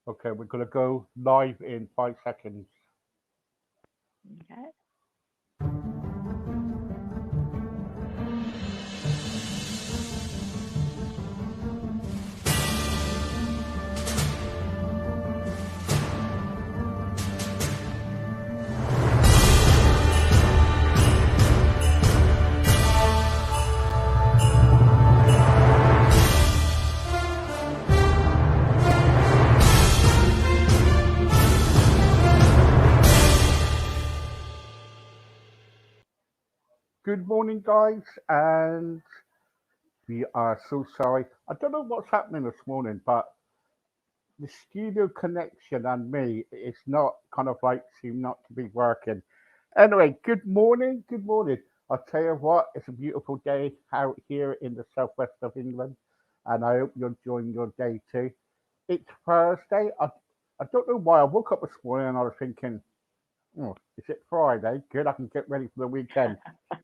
Okay, we're gonna go live in 5 seconds. Okay. Good morning, guys, and we are so sorry. I don't know what's happening this morning, but the studio connection and me, it's not kind of like seem not to be working. Anyway, good morning, good morning. I'll tell you what, it's a beautiful day out here in the southwest of England, and I hope you're enjoying your day too. It's Thursday. I don't know why I woke up this morning and I was thinking, oh, is it Friday? Good, I can get ready for the weekend.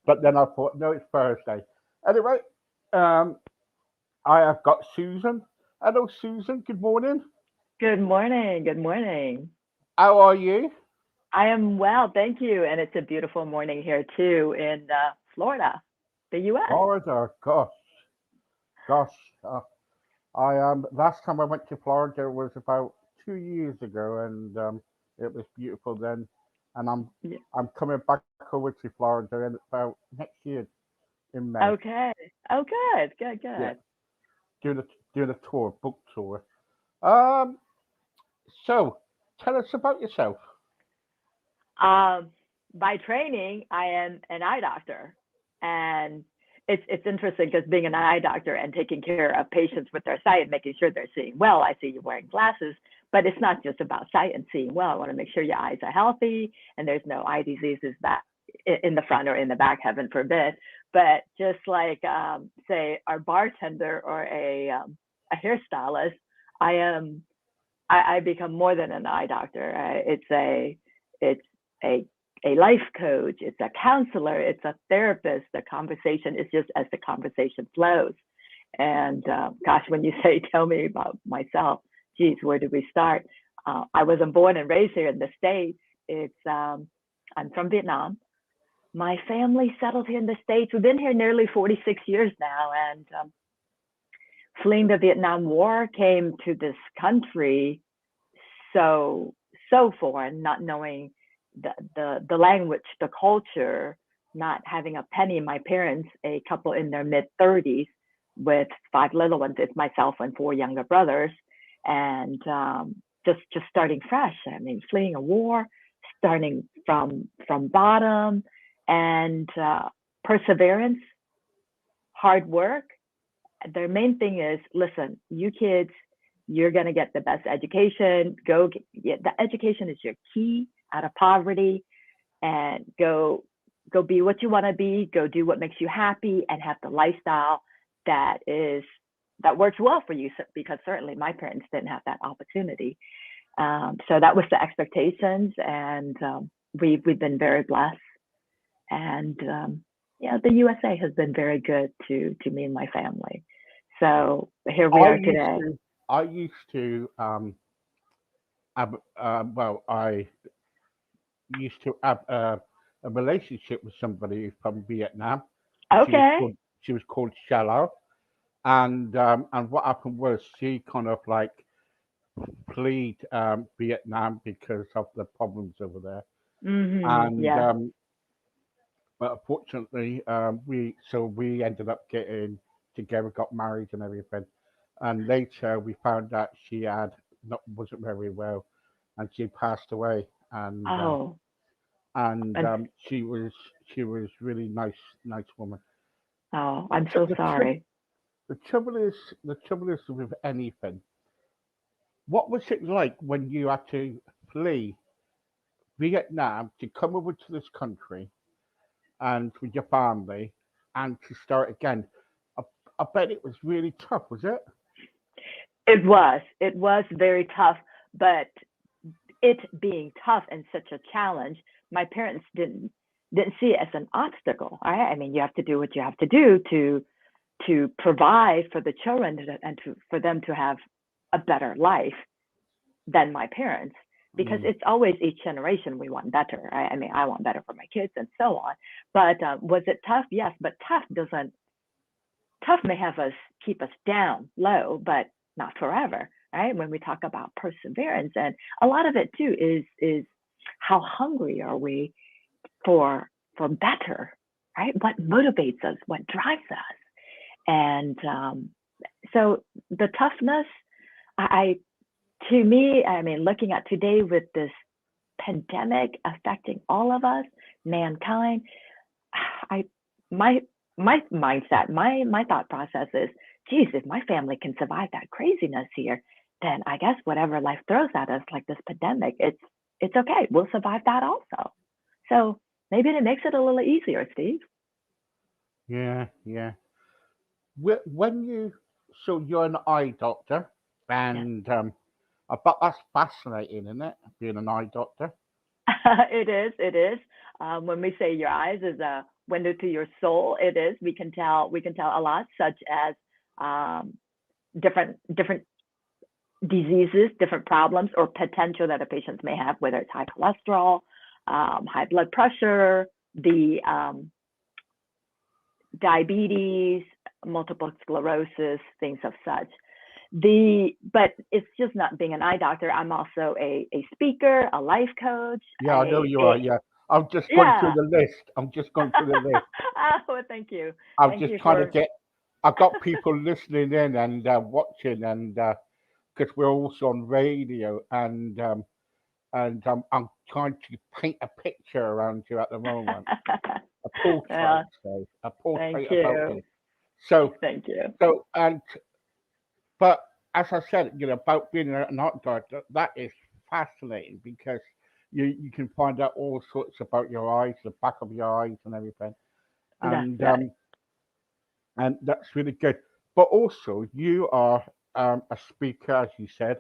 But then I thought, no, it's Thursday. Anyway, um, I have got Susan. Hello, Susan. Good morning. Good morning. Good morning. How are you? I am well, thank you. And it's a beautiful morning here too in Florida, the U.S. Florida. Gosh. I last time I went to Florida was about 2 years ago, and it was beautiful then. And Yeah. I'm coming back over to Florida in about next year in May. Okay. Oh, good. Good. Yeah, Good. doing a tour, book tour. Um, so tell us about yourself. Um, by training, I am an eye doctor, and it's interesting because being an eye doctor and taking care of patients with their sight and making sure they're seeing well. I see you wearing glasses, but it's not just about sight and seeing well. I want to make sure your eyes are healthy and there's no eye diseases that in the front or in the back, heaven forbid. But just like say our bartender or a hairstylist, I am I become more than an eye doctor. It's a a life coach, it's a counselor, it's a therapist. The conversation is just as the conversation flows. And gosh, when you say, tell me about myself, geez, where do we start? I wasn't born and raised here in the States. I'm from Vietnam. My family settled here in the States. We've been here nearly 46 years now. And fleeing the Vietnam War, came to this country so foreign, not knowing the language, the culture, not having a penny. My parents, a couple in their mid 30s, with five little ones, it's myself and four younger brothers, and just starting fresh. I mean, fleeing a war, starting from bottom, and perseverance, hard work. Their main thing is, listen, you kids, you're going to get the best education. The education is your key out of poverty, and go be what you want to be. Go do what makes you happy, and have the lifestyle that is that works well for you. Because certainly my parents didn't have that opportunity. So that was the expectations, and we've been very blessed. And yeah, the USA has been very good to me and my family. So here we I are used today. to, I used to, well, I used to have a relationship with somebody from Vietnam. She was Okay. called, she was called Shallow, and what happened was she kind of like fled Vietnam because of the problems over there, and Yeah. but unfortunately, we ended up getting together, got married, and everything. And later, we found out she had not wasn't very well, and she passed away. Oh, And I'm she was really nice woman. oh, The, I'm tr- so the, tr- sorry. the trouble is with anything. What was it like when you had to flee Vietnam to come over to this country and with your family and to start again? I, I bet it was really tough, was it? It was very tough, but it being tough and such a challenge, my parents didn't see it as an obstacle. Right? I mean, you have to do what you have to do to provide for the children, and for them to have a better life. than my parents, because Mm. it's always each generation we want better. I mean, I want better for my kids and so on. But was it tough? Yes, but tough may have us keep us down low, but not forever, right? When we talk about perseverance, and a lot of it too is how hungry are we for better, right? What motivates us? What drives us? And so the toughness, I to me, I mean, looking at today with this pandemic affecting all of us, mankind, I my my mindset, my thought process is, geez, if my family can survive that craziness here, then I guess whatever life throws at us, like this pandemic, it's okay. We'll survive that also. So maybe it makes it a little easier, Steve. Yeah, yeah. When you, so you're an eye doctor, Yeah. and I bet that's fascinating, isn't it? Being an eye doctor. It is. It is. When we say your eyes is a window to your soul, it is. We can tell. We can tell a lot, such as um, different diseases, different problems, or potential that a patient may have, whether it's high cholesterol, high blood pressure, the diabetes, multiple sclerosis, things of such. But it's just not being an eye doctor. I'm also a speaker, a life coach, Yeah, I know you are. a Yeah, I'm just going through yeah. the list. I'm just going through the list. Oh, thank you. I'm Thank just you trying to for get. I've got people listening in and watching, and because we're also on radio, and I'm trying to paint a picture around you at the moment, a portrait, well, say, a thank portrait about you. you. So, Thank you. so, and but as I said, about being an art director, that is fascinating because you can find out all sorts about your eyes, the back of your eyes, and everything, That's and right. um, and that's really good. But also, you are a speaker, as you said,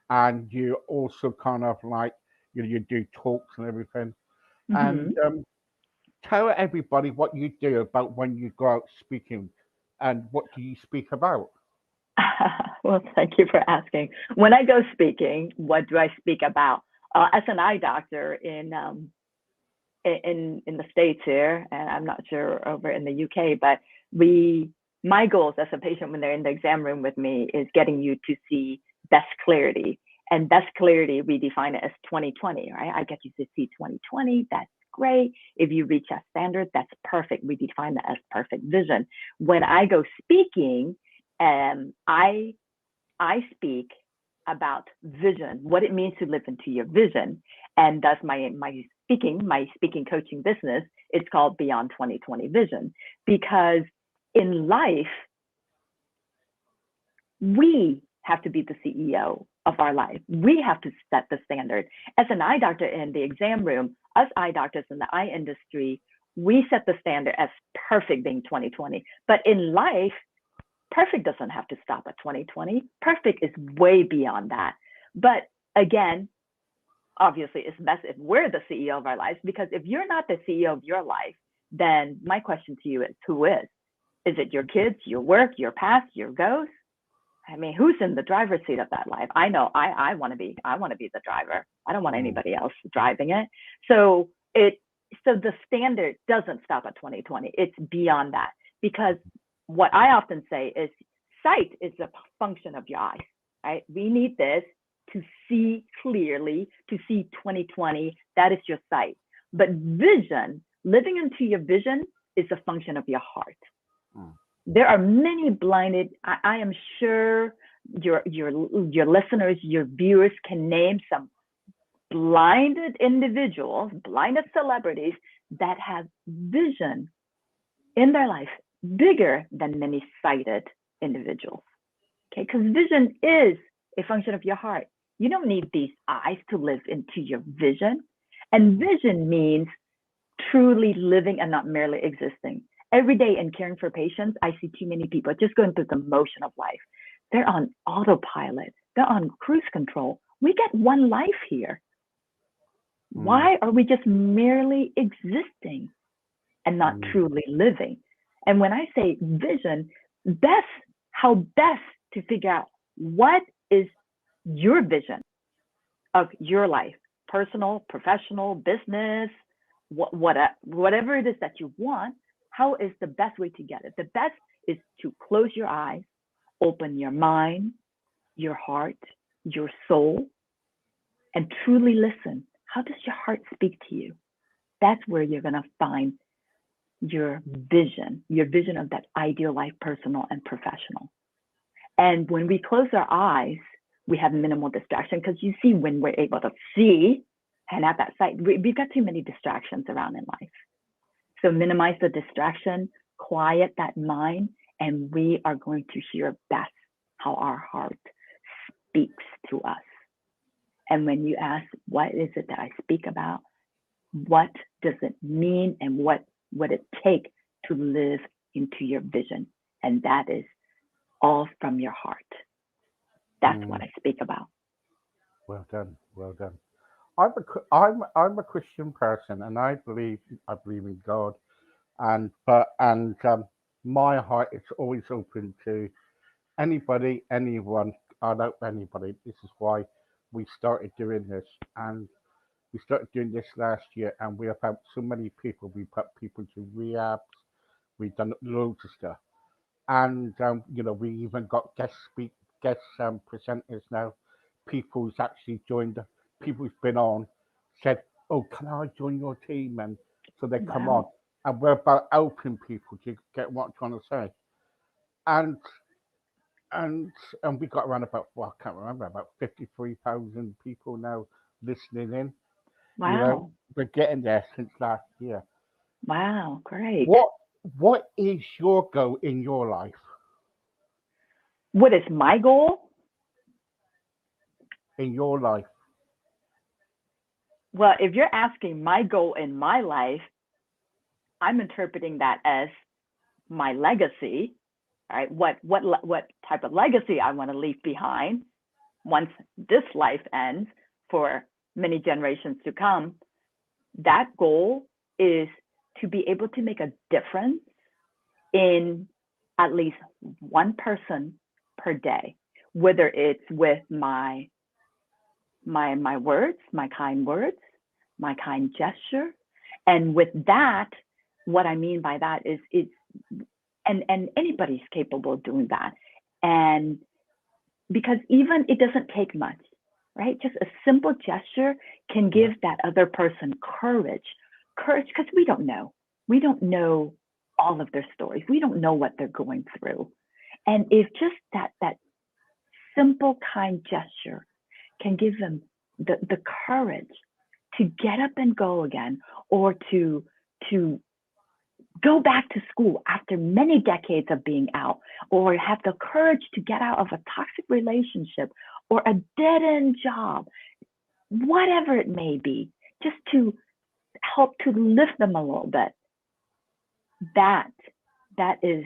and you also kind of like you do talks and everything. And Hmm. tell everybody what you do about when you go out speaking, and what do you speak about? Well, thank you for asking. When I go speaking, what do I speak about? As an eye doctor in the States here, and I'm not sure over in the UK, but we my goals as a patient when they're in the exam room with me is getting you to see best clarity. And best clarity, we define it as 2020, right? I get you to see 2020. That's great. If you reach that standard, that's perfect. We define that as perfect vision. When I go speaking, I speak about vision, what it means to live into your vision. And that's my speaking coaching business. It's called Beyond 2020 Vision, because in life, we have to be the CEO of our life. We have to set the standard. As an eye doctor in the exam room, us eye doctors in the eye industry, we set the standard as perfect being 2020. But in life, perfect doesn't have to stop at 2020. Perfect is way beyond that. But again, obviously, it's best if we're the CEO of our lives, because if you're not the CEO of your life, then my question to you is, who is? Is it your kids, your work, your past, your ghosts? I mean, who's in the driver's seat of that life? I know I want to be. I want to be the driver. I don't want Mm, anybody else driving it. So it so the standard doesn't stop at 2020. It's beyond that, because what I often say is sight is a function of your eyes, right? We need this to see clearly, to see 2020. That is your sight. But vision, living into your vision, is a function of your heart. mm, There are many blinded. I am sure your listeners, your viewers can name some blinded individuals, blinded celebrities that have vision in their life bigger than many sighted individuals. Okay, because vision is a function of your heart. You don't need these eyes to live into your vision. And mm, vision means truly living and not merely existing. Every day in caring for patients, I see too many people just going through the motion of life. They're on autopilot, they're on cruise control. We get one life here. mm, Why are we just merely existing and not mm, truly living? And when I say vision, how best to figure out what is your vision. of your life, personal, professional, business, whatever it is that you want. How is the best way to get it? The best is to close your eyes, open your mind, your heart, your soul, and truly listen. How does your heart speak to you? That's where you're going to find your vision of that ideal life, personal and professional. And when we close our eyes, we have minimal distraction because you see, when we're able to see and at that sight, we've got too many distractions around in life. So minimize the distraction, quiet that mind, and we are going to hear best how our heart speaks to us. And when you ask, what is it that I speak about? What does it mean? And what would it take to live into your vision? And that is all from your heart. That's what Mm, I speak about. well done, well done. I'm a Christian person, and I believe in God, and my heart is always open to anybody, anyone. I know anybody. This is why we started doing this, and we started doing this last year, and we have helped so many people. We put people to rehabs. We've done loads of stuff, and we even got guest presenters now. People who's actually joined, people who's been on, said, "Oh, can I join your team?" And so they come on, Wow. and we're about helping people to get what I'm trying to say. And and and we got around about, well, I can't remember, about 53,000 people now listening in. You know, Wow. we're getting there since last year. Wow. Great. What what is your goal in your life? What is my goal? In your life, Well, if you're asking my goal in my life, I'm interpreting that as my legacy, right? What type of legacy I want to leave behind once this life ends for many generations to come. That goal is to be able to make a difference in at least one person per day, whether it's with my words, my kind gesture. And with that, what I mean by that is it's and anybody's capable of doing that. And because even it doesn't take much, right? Just a simple gesture can yeah, give that other person courage. Courage because we don't know. We don't know all of their stories. We don't know what they're going through. And if just that simple kind gesture can give them the courage to get up and go again, or to go back to school after many decades of being out, or have the courage to get out of a toxic relationship or a dead end job, whatever it may be, just to help to lift them a little bit. That that is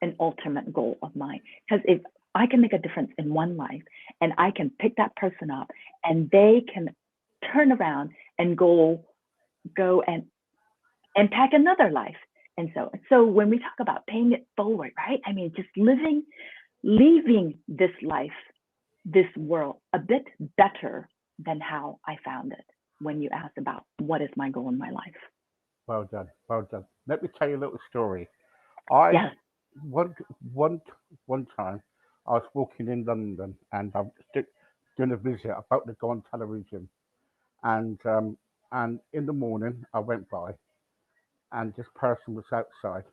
an ultimate goal of mine. Because if I can make a difference in one life and I can pick that person up and they can turn around and go and impact another life. And so when we talk about paying it forward, right? I mean, just leaving this life, this world a bit better than how I found it when you asked about what is my goal in my life. well done, well done. Let me tell you a little story. I Yes. one one one time I was walking in London, and I was doing a visit about to go on television, and in the morning I went by, and this person was outside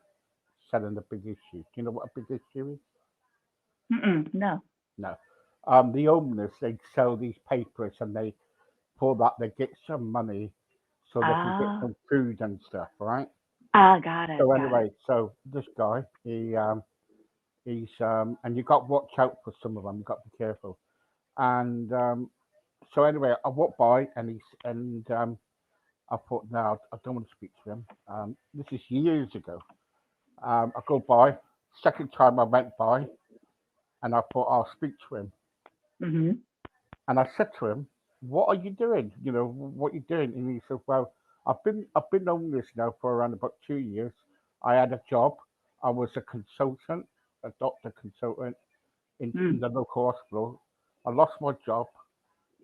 selling a big issue. Do you know what a big issue is? Mm-mm, no. No. The owners, they sell these papers, and they for that they get some money so they can get Ah, some food and stuff, right? got it, So got it. anyway, so this guy, he's and you got to watch out for some of them. You got to be careful. And so anyway, I walked by, and I thought, no, I don't want to speak to him. This is years ago. I go by. Second time I went by, and I thought I'll speak to him. Mm-hmm. And I said to him, "What are you doing? You know what you're doing?" And he said, "Well, I've been on this now for around about 2 years. I had a job. I was a consultant, a doctor consultant in Mm. the local hospital. I lost my job,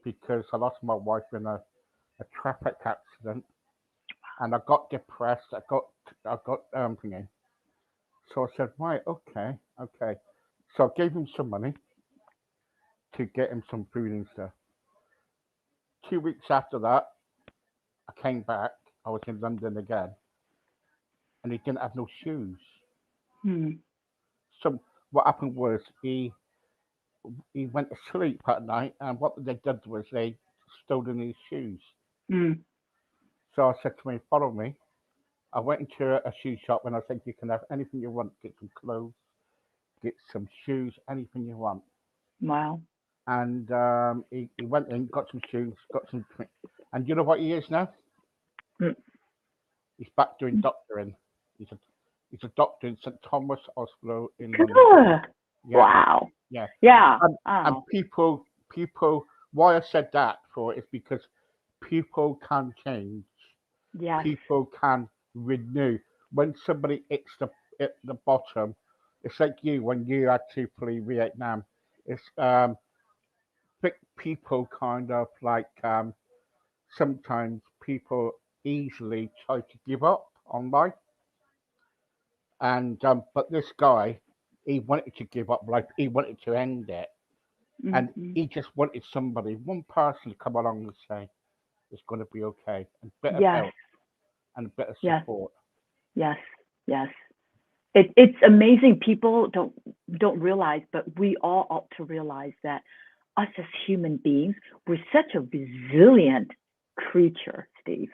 because I lost my wife in a traffic accident, and I got depressed. I got thinking. So I said, right, okay, okay. So I gave him some money to get him some food and stuff. 2 weeks after that, I came back. I was in London again, and he didn't have no shoes. Hmm. So what happened was he went to sleep at night, and what they did was they stolen his shoes. Hmm. So I said to him, follow me. I went into a shoe shop and I said, you can have anything you want. Get some clothes, get some shoes, anything you want. Wow. And he went in, got some shoes, got some. And you know what he is now? Mm. He's back doing doctoring. He's a he's a doctor in St Thomas Hospital in London. Good. Yeah, Wow. yeah. Yeah. And Oh, people. Why I said that for is because people can change. yes. People can renew. When somebody hits at the bottom, it's like you when you had to flee Vietnam. It's people kind of like sometimes people easily try to give up on life, and but this guy, he wanted to give up life. He wanted to end it, and Hmm. he just wanted somebody, one person, to come along and say it's going to be okay, and a bit of Yes. help and a bit of Yes. support. Yes. Yes. It's amazing. People don't realize, but we all ought to realize that us as human beings, we're such a resilient creature, Steve.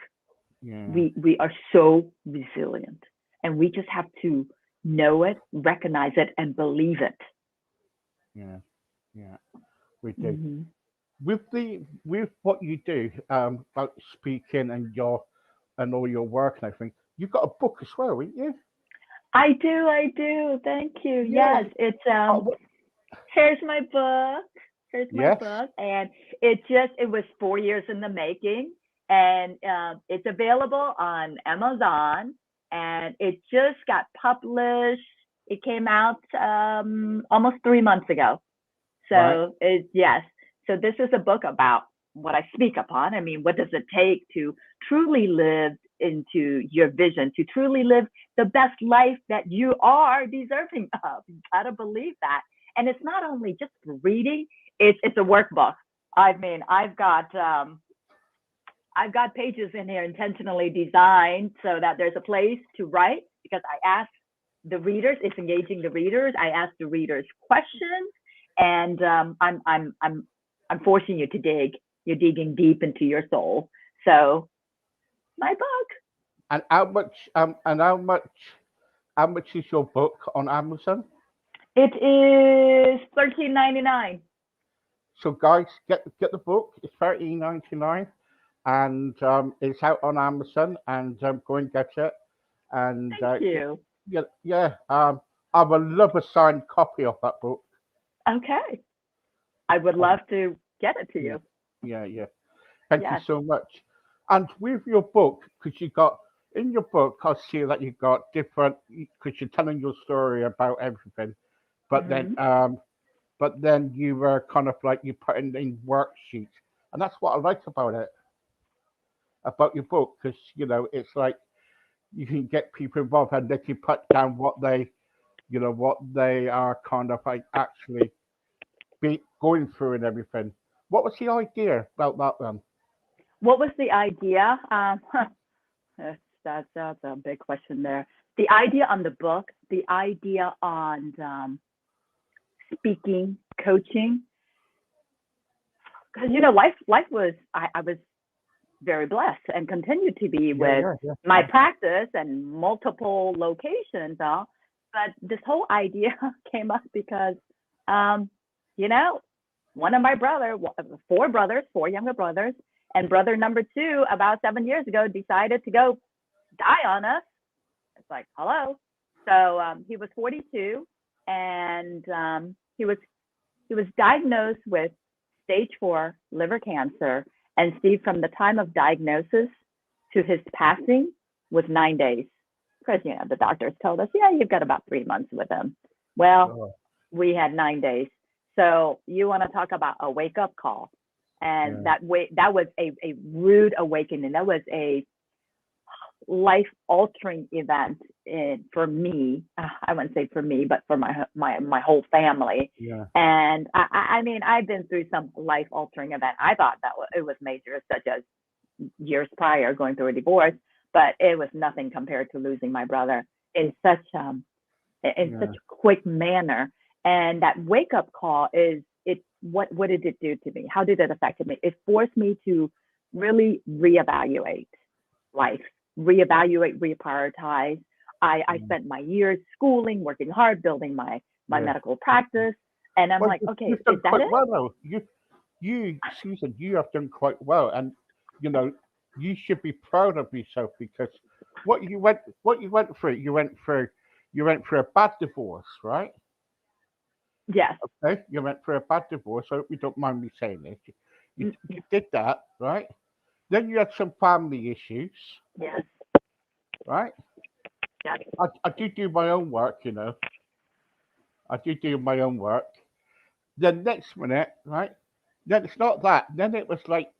Yeah, We are so resilient, and we just have to know it, recognize it, and believe it. yeah, yeah. We do. Hmm. With what you do, about speaking and your and all your work and everything, you've got a book as well, haven't you? I do, I do. Thank you. Yeah. Yes, it's Oh, what? here's my book. Here's my Yes. book, and it was 4 years in the making, and it's available on Amazon, and it just got published. It came out almost 3 months ago. Right. So it yes. So this is a book about what I speak upon. I mean, what does it take to truly live into your vision, to truly live the best life that you are deserving of? You gotta believe that. And it's not only just for reading, it's a workbook. I mean, I've got pages in here intentionally designed so that there's a place to write because I ask the readers, it's engaging the readers. I ask the readers questions, and I'm forcing you to dig. You're digging deep into your soul. So my book, And how much is your book on Amazon? it is 13.99. So guys, get the book. It's 13.99, and it's out on Amazon. And go and get it. And Thank you. yeah, yeah. I would love a signed copy of that book. Okay, I would Um, love to get it to yeah, you. yeah, yeah. Thank you Yes. so much. And with your book, because you got in your book, I see that you got different, because you're telling your story about everything, but then, Mm-hmm. um, but then you were kind of like you put in worksheets, and that's what I like about it, about your book, because it's like you can get people involved and they can put down what they are kind of like actually be going through and everything. What was the idea about that then? What was the idea? That's a big question there. The idea on the book, the idea on speaking, coaching, because life was I was very blessed and continue to be Yeah, with yeah, yeah, my yeah. practice and multiple locations. But this whole idea came up because, um, you know, one of my four younger brothers, and brother number two, about 7 years ago, decided to go die on us. It's like, hello. So he was 42, and he was diagnosed with stage 4 liver cancer. And Steve, from the time of diagnosis to his passing was 9 days. Because the doctors told us, yeah, you've got about 3 months with him. Well, Oh, we had 9 days. So you want to talk about a wake up call? And Yeah. that was a rude awakening. That was a life altering event for me. I wouldn't say for me, but for my whole family. Yeah. And I mean, I've been through some life altering event. I thought that it was major, such as years prior going through a divorce, but it was nothing compared to losing my brother in such Yeah. quick manner. And that wake up call is it. What did it do to me? How did it affect me? It forced me to really reevaluate life, reevaluate, reprioritize. I Mm. spent my years schooling, working hard, building my Yeah. medical practice, and I'm Well, like, okay, you've is done that quite it? well though. Susan, you have done quite well, and you know you should be proud of yourself because what you went through, you went through a bad divorce, right? Yes. Okay, you went through a bad divorce. I hope you don't mind me saying this. You Yes. did that, right? Then you had some family issues, Yes. right? Yes. I do my own work, you know. I do my own work. Then next minute, right? Then it's not that. Then it was like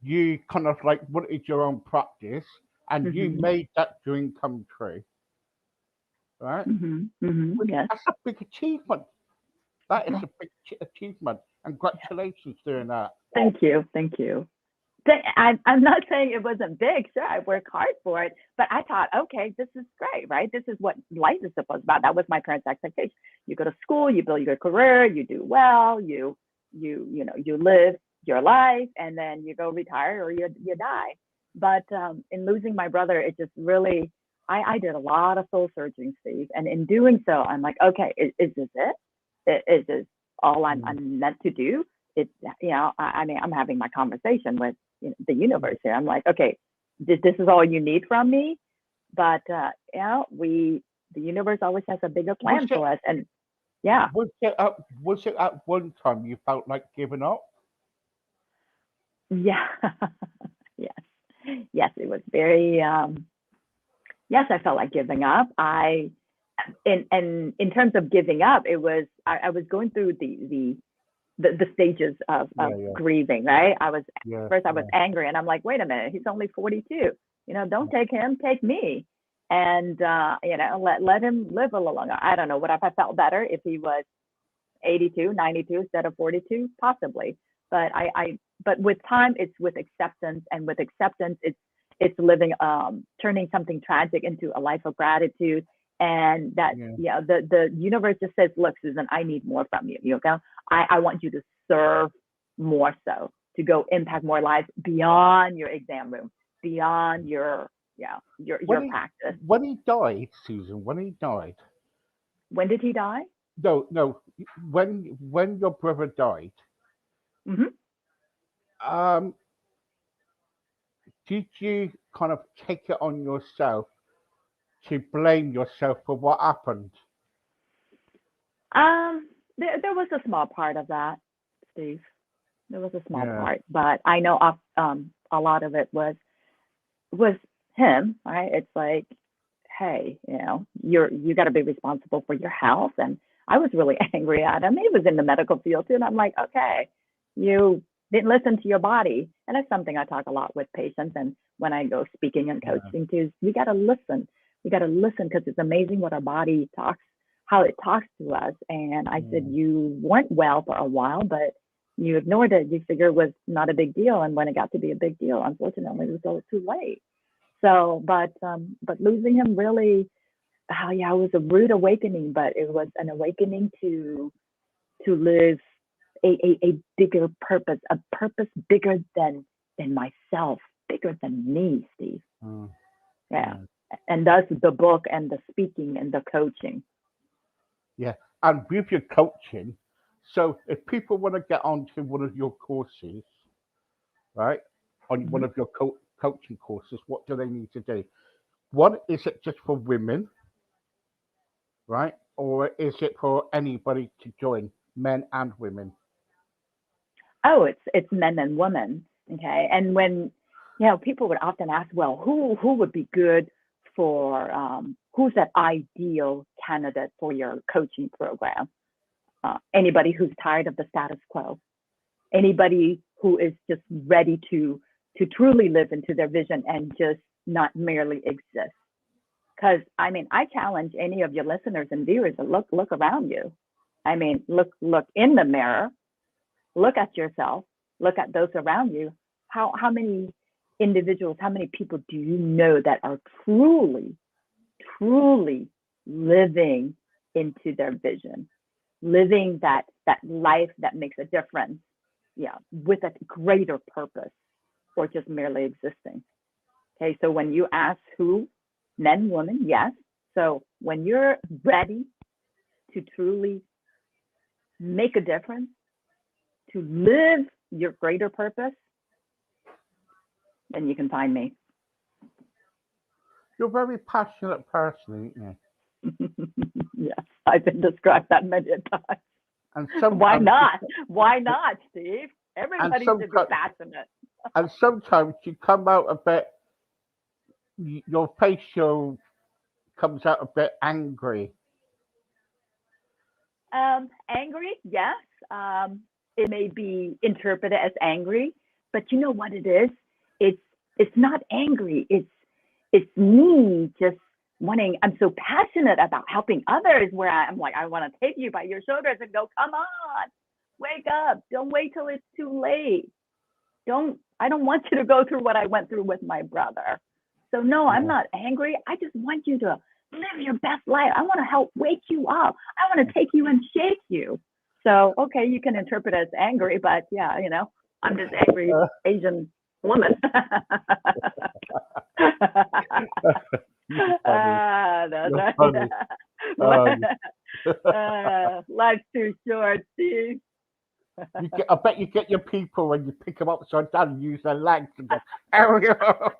you kind of like wanted your own practice and you Mm-hmm. made that dream come true, right? Mm-hmm. Mm-hmm. Yes. That's a big achievement. That is Well, a big achievement. And congratulations doing that. thank you. Thank you. I'm not saying it wasn't big. Sure, I work hard for it, but I thought, okay, this is great, right? This is what life is supposed about. That was my parents' expectation. You go to school, you build your career, you do well, you live your life, and then you go retire or you die. But in losing my brother, it just really, I did a lot of soul searching, Steve, and in doing so, I'm like, okay, is this it? Is this all Mm. I'm meant to do? It's I mean, I'm having my conversation with the universe here. I'm like, okay, this is all you need from me, but the universe always has a bigger Was plan it for us, and yeah, was it at one time you felt like giving up? yeah, yes, yes, it was very yes, I felt like giving up. In terms of giving up, it was I was going through the stages Yeah, of yeah, grieving, right? yeah, First I was yeah. angry and I'm like, wait a minute, he's only 42. Don't take him, take me. And let him live a little longer. I don't know. Would I have felt better if he was 82, 92 instead of 42? Possibly. But but with time, it's with acceptance, and with acceptance, it's living, turning something tragic into a life of gratitude. And that, Yeah. yeah, the universe just says, look, Susan, I need more from you. I want you to serve more, so to go impact more lives beyond your exam room, beyond When your he practice. when he died, Susan, when he died. When did he die? No, no. When your brother died, Hmm. um, did you kind of take it on yourself to blame yourself for what happened? There was a small part of that, Steve. There was a small Yeah, part, but I know a lot of it was him, right? It's like, hey, you got to be responsible for your health, and I was really angry at him. He was in the medical field too, and I'm like, okay, you didn't listen to your body, and that's something I talk a lot with patients, and when I go speaking and yeah, coaching too, we got to listen. We got to listen because it's amazing what our body talks, how it talks to us. And I said, yeah, you weren't well for a while, but you ignored it. You figured it was not a big deal, and when it got to be a big deal, unfortunately, it was all too late. So, but losing him really, oh yeah, it was a rude awakening, but it was an awakening to live a bigger purpose, a purpose bigger than myself, bigger than me, Steve. mm, Yeah, yeah, and that's the book and the speaking and the coaching. yeah. And with your coaching, so if people want to get onto one of your courses, right, on one Mhm. of your coaching courses, what do they need to do? One, is it just for women, right, or is it for anybody to join, men and women? Oh, it's men and women. Okay, and when people would often ask, well, who would be good for who's that ideal candidate for your coaching program? Anybody who's tired of the status quo, anybody who is just ready to truly live into their vision and just not merely exist. Because I mean, I challenge any of your listeners and viewers to look around you. I mean, look in the mirror, look at yourself, look at those around you. How many individuals, how many people do you know that are truly living into their vision, living that life that makes a difference, yeah, with a greater purpose, or just merely existing? Okay, so when you ask who, men, women, yes. So when you're ready to truly make a difference, to live your greater purpose, then you can find me. You're a very passionate person, aren't Yes, I've been described that many a time. you? Why not? Why not, Steve? And Everybody should be sometimes, passionate. and sometimes you come out a bit. Your facial comes out a bit angry. Angry, yes. It may be interpreted as angry, but you know what it is? It's it's not angry. It's me just wanting. I'm so passionate about helping others. Where I'm like, I want to take you by your shoulders and go, come on, wake up! Don't wait till it's too late. Don't. I don't want you to go through what I went through with my brother. So no, I'm Yeah, not angry. I just want you to live your best life. I want to help wake you up. I want to take you and shake you. So okay, you can interpret it as angry, but yeah, I'm just angry uh, Asian woman. you're funny. That's You're right. funny. Um, Life's too short, Steve. I bet you get your people when you pick them upside down and use their legs and go, "Ariel."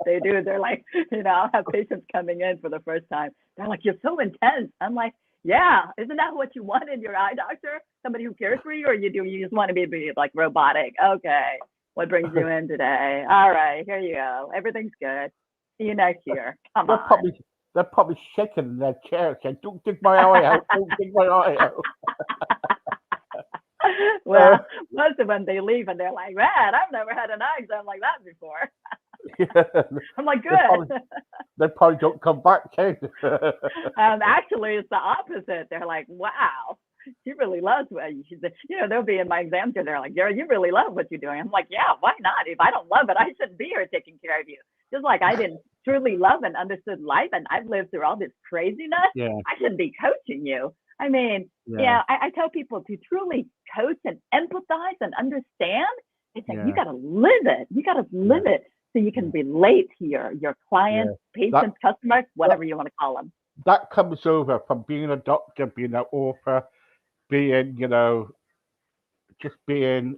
They do. They're like, I'll have patients coming in for the first time. They're like, you're so intense. I'm like, yeah, isn't that what you want in your eye doctor? Somebody who cares for you, or you just want to be like robotic? Okay, what brings you in today? All right, here you go. Everything's good. See you next year. Come they're on. probably they're probably shaking in their chairs saying, "Don't dig my eye out! Don't dig my eye out!" Uh, Well, most of them they leave and they're like, man, I've never had an eye exam like that before. yeah, I'm like, they probably good. they probably don't come back, can they? Actually, it's the opposite. They're like, wow, she really loves what she's, they'll be in my exam chair. They're like, Gary, you really love what you're doing. I'm like, yeah, why not? If I don't love it, I shouldn't be here taking care of you. Just like I didn't truly love and understood life, and I've lived through all this craziness, Yeah, I shouldn't be coaching you. I mean, yeah, yeah, I tell people to truly coach and empathize and understand. It's like you yeah, got to live it. You got to yeah, live it so you yeah, can relate to your yeah. clients, That patients, customers, that whatever you want to call them. that comes over from being a doctor, being an author, being just being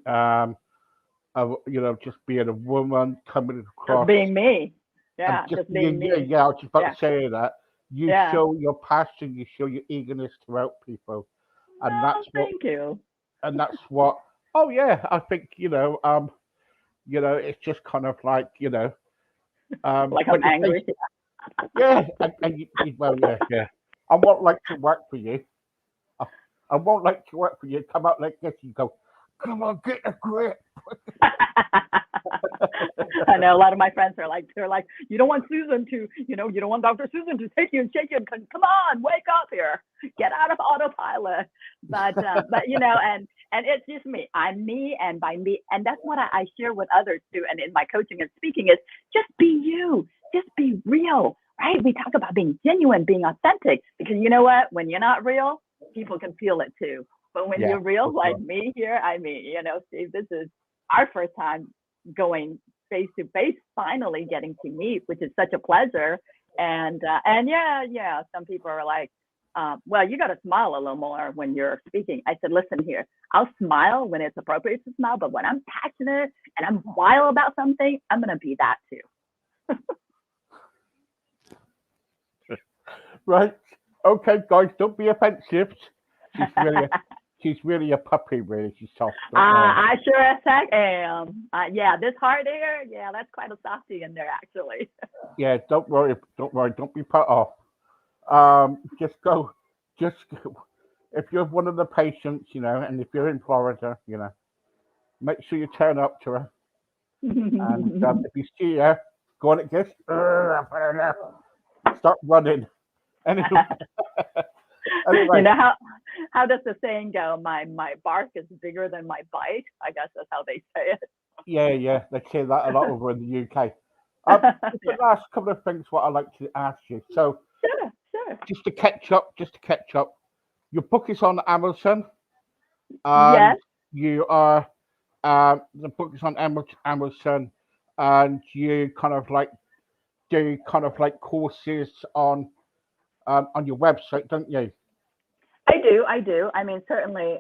just being a woman coming Just across being me. and Yeah, just just being being yeah, me. yeah. I was just about Yeah, to say that you yeah. show your passion, you show your eagerness to help people, and No, that's what thank you. and that's what. Oh yeah, I think it's just kind of like Like I'm but your face, angry. yeah, well, yeah, yeah. I won't like to work for you. I, I won't like to work for you. Come out like this, you go, come on, get a grip. I know a lot of my friends are like, you don't want Susan to, you don't want Dr. Susan to take you and shake you and come on, wake up here, get out of autopilot. But and it's just me. I'm me, and by me, and that's what I share with others too. And in my coaching and speaking is just be you, just be real, right? We talk about being genuine, being authentic, because you know what? When you're not real, people can feel it too. But when Yeah, you're real, for like sure. me here, I mean, Steve, this is our first time going face to face, finally getting to meet, which is such a pleasure. And yeah, some people are like, well, you got to smile a little more when you're speaking. I said, listen here, I'll smile when it's appropriate to smile, but when I'm passionate and I'm wild about something, I'm gonna be that too. Right. Okay, guys, don't be offensive. She's really a, she's really a puppy, really. She's soft, but I sure as heck am. Yeah, this hard air, yeah, that's quite a softie in there actually. yeah, don't worry, don't be put off. Just go, just go. If you're one of the patients, and if you're in Florida, make sure you turn up to her. And if you see her, go on it, just start running. Anyway, You anyway, know how does the saying go? My bark is bigger than my bite. I guess that's how they say it. yeah, they say that a lot over in the UK. Just the Yeah. last couple of things what I'd like to ask you. So Sure, sure. just to catch up, your book is on Amazon, and Yes, you are the book is on Amazon, and you kind of like do kind of like courses on your website, don't you? I do. I do. I mean, certainly,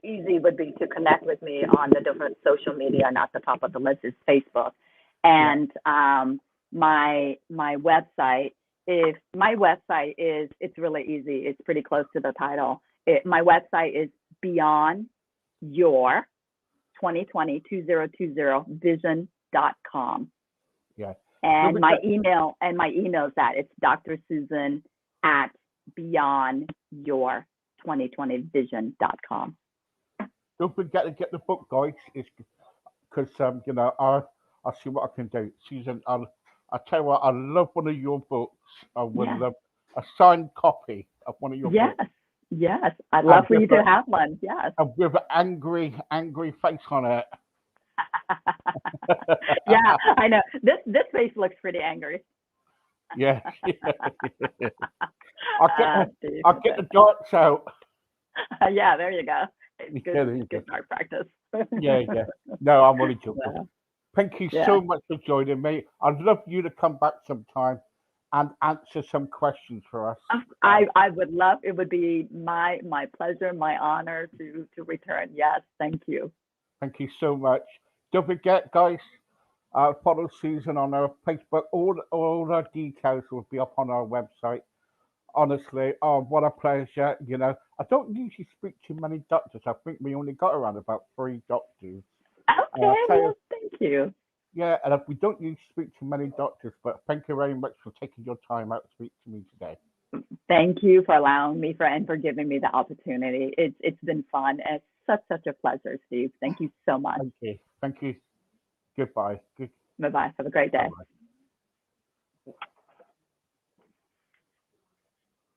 easy would be to connect with me on the different social media, and at the top of the list is Facebook. Yeah, And my website, if my website is, it's really easy. It's pretty close to the title. My website is Beyond Your 2020 vision.com. yeah. Don't And my forget, email is that it's Dr. Susan at beyond your 2020vision.com. don't forget to get the book, guys. It's because I'll see what I can do. Susan, I'll tell you what. I love one of your books. I would Yeah. love a signed copy of one of your Yes. books, Yes. I'd love and for you to have one. Yes. with an angry face on it. Yeah, I know. This face looks pretty angry. Yeah, I'll get the Steve. I'll get the darts out. Yeah, there you go. It's Yeah, good. there It's you go. good art practice. Yeah. No, I'm only joking. Yeah. Thank you Yeah. so much for joining me. I'd love you to come back sometime and answer some questions for us. I would love. It would be my pleasure, my honor to return. Yes, thank you. Thank you so much. Don't forget, guys, follow Susan on our Facebook. All our details will be up on our website. Honestly, oh, what a pleasure. I don't usually speak to many doctors. I think we only got around about three doctors. And Okay. I'll tell you, Well, thank you. yeah, and we don't usually speak to many doctors, but thank you very much for taking your time out to speak to me today. Thank you for allowing me and for giving me the opportunity. It's been fun. It's such a pleasure, Steve. Thank you so much. Thank you. Thank you. Goodbye. Bye bye. Have a great Bye day. bye.